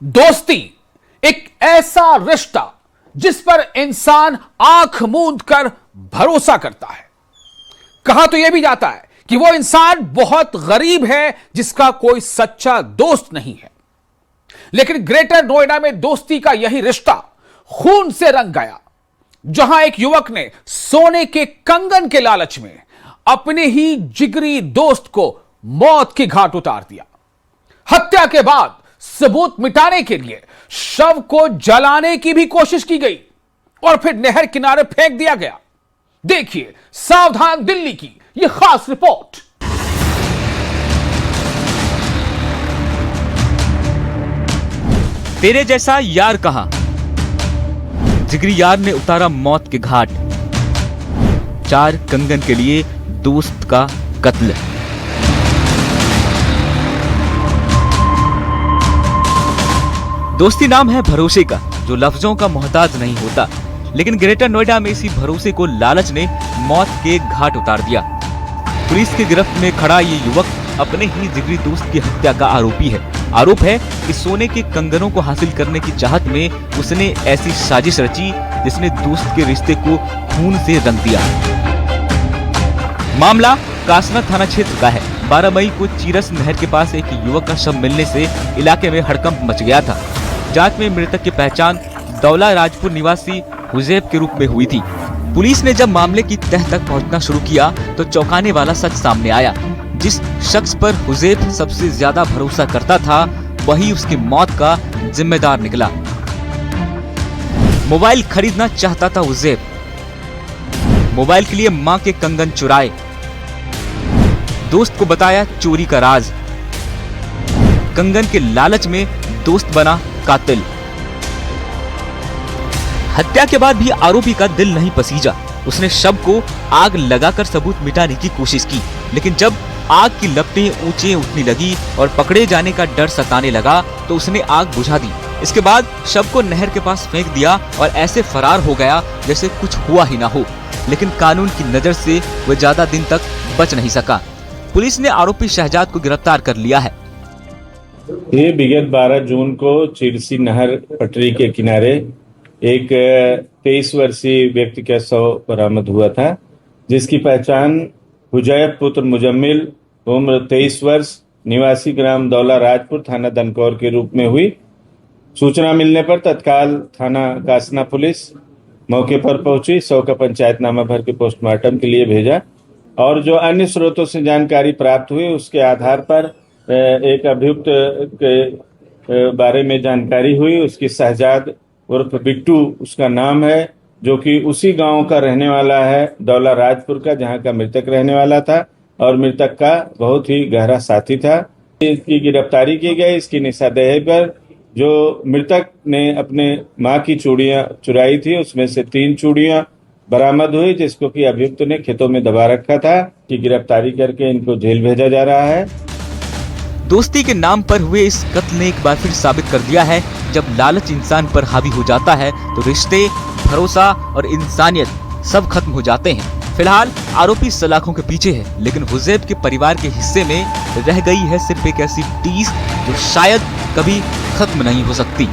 दोस्ती एक ऐसा रिश्ता जिस पर इंसान आंख मूंद कर भरोसा करता है। कहा तो यह भी जाता है कि वो इंसान बहुत गरीब है जिसका कोई सच्चा दोस्त नहीं है। लेकिन ग्रेटर नोएडा में दोस्ती का यही रिश्ता खून से रंग गया, जहां एक युवक ने सोने के कंगन के लालच में अपने ही जिगरी दोस्त को मौत के घाट उतार दिया। हत्या के बाद सबूत मिटाने के लिए शव को जलाने की भी कोशिश की गई और फिर नहर किनारे फेंक दिया गया। देखिए सावधान दिल्ली की यह खास रिपोर्ट। तेरे जैसा यार कहां, जिगरी यार ने उतारा मौत के घाट। 4 कंगन के लिए दोस्त का कत्ल। दोस्ती नाम है भरोसे का, जो लफ्जों का मोहताज नहीं होता, लेकिन ग्रेटर नोएडा में इसी भरोसे को लालच ने मौत के घाट उतार दिया। पुलिस की गिरफ्त में खड़ा ये युवक अपने ही जिगरी दोस्त की हत्या का आरोपी है। आरोप है कि सोने के कंगनों को हासिल करने की चाहत में उसने ऐसी साजिश रची जिसने दोस्त के रिश्ते को खून से रंग दिया। मामला कासना थाना क्षेत्र का है। 12 मई को चीरस नहर के पास एक युवक का शव मिलने से इलाके में हड़कंप मच गया था। जांच में मृतक की पहचान दौला राजपुर निवासी हुजैब के रूप में हुई थी। पुलिस ने जब मामले की तह तक पहुंचना शुरू किया तो चौंकाने वाला सच सामने आया। जिस शख्स पर हुजैब सबसे ज्यादा भरोसा करता था, वही उसकी मौत का जिम्मेदार निकला। मोबाइल खरीदना चाहता था हुजैब, मोबाइल के लिए मां के कंगन चुराए, दोस्त को बताया चोरी का राज, कंगन के लालच में दोस्त बना कातिल। हत्या के बाद भी आरोपी का दिल नहीं पसीजा। उसने शव को आग लगाकर सबूत मिटाने की कोशिश की, लेकिन जब आग की लपटें ऊंचे उठने लगी और पकड़े जाने का डर सताने लगा तो उसने आग बुझा दी। इसके बाद शव को नहर के पास फेंक दिया और ऐसे फरार हो गया जैसे कुछ हुआ ही ना हो। लेकिन कानून की नजर से वह ज्यादा दिन तक बच नहीं सका। पुलिस ने आरोपी शहजाद को गिरफ्तार कर लिया है। ये विगत 12 जून को चिरसी नहर पटरी के किनारे एक 23 वर्षीय व्यक्ति का शव बरामद हुआ था, जिसकी पहचान हुजैब पुत्र मुजम्मिल उम्र 23 वर्ष निवासी ग्राम दौला राजपुर थाना दनकौर के रूप में हुई। सूचना मिलने पर तत्काल थाना कासना पुलिस मौके पर पहुंची, शव का पंचायतनामा भर के पोस्टमार्टम के लिए भेजा और जो अन्य स्रोतों से जानकारी प्राप्त हुई उसके आधार पर एक अभियुक्त के बारे में जानकारी हुई। उसकी शहजाद उर्फ बिट्टू उसका नाम है, जो कि उसी गांव का रहने वाला है, दौला राजपुर का, जहां का मृतक रहने वाला था और मृतक का बहुत ही गहरा साथी था। इसकी गिरफ्तारी की गई। इसकी निशानदेही पर जो मृतक ने अपने मां की चूड़ियां चुराई थी, उसमें से 3 चूड़ियां बरामद हुई, जिसको कि अभियुक्त ने खेतों में दबा रखा था। की गिरफ्तारी करके इनको जेल भेजा जा रहा है। दोस्ती के नाम पर हुए इस कत्ल ने एक बार फिर साबित कर दिया है, जब लालच इंसान पर हावी हो जाता है तो रिश्ते, भरोसा और इंसानियत सब खत्म हो जाते हैं। फिलहाल आरोपी सलाखों के पीछे है, लेकिन हुजैब के परिवार के हिस्से में रह गई है सिर्फ एक ऐसी टीस जो शायद कभी खत्म नहीं हो सकती।